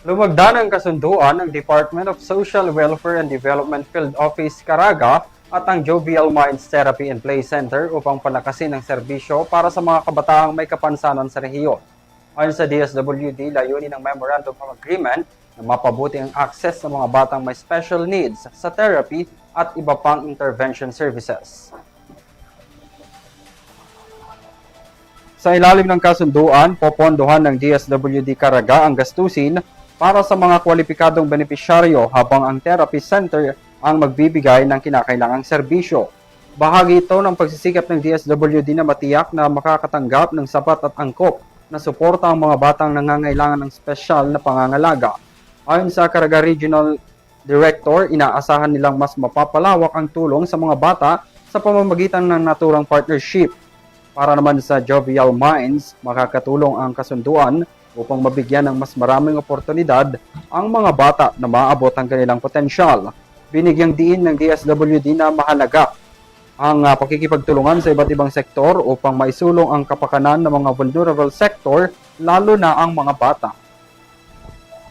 Lumagda ng kasunduan ng Department of Social Welfare and Development Field Office Caraga at ang Jovial Minds Therapy and Play Center upang palakasin ang serbisyo para sa mga kabataang may kapansanan sa rehiyon. Ayon sa DSWD, layunin ng Memorandum of Agreement na mapabuti ang access sa mga batang may special needs sa therapy at iba pang intervention services. Sa ilalim ng kasunduan, popondohan ng DSWD Caraga ang gastusin para sa mga kwalipikadong benepisyaryo habang ang therapy center ang magbibigay ng kinakailangang serbisyo. Bahagi ito ng pagsisikap ng DSWD na matiyak na makakatanggap ng sapat at angkop na suporta ang mga batang nangangailangan ng espesyal na pangangalaga. Ayon sa Caraga Regional Director, inaasahan nilang mas mapapalawak ang tulong sa mga bata sa pamamagitan ng naturang partnership. Para naman sa Jovial Minds, makakatulong ang kasunduan upang mabigyan ng mas maraming oportunidad ang mga bata na maabot ang kanilang potensyal. Binigyang diin ng DSWD na mahalaga ang pakikipagtulungan sa iba't ibang sektor upang maisulong ang kapakanan ng mga vulnerable sector, lalo na ang mga bata.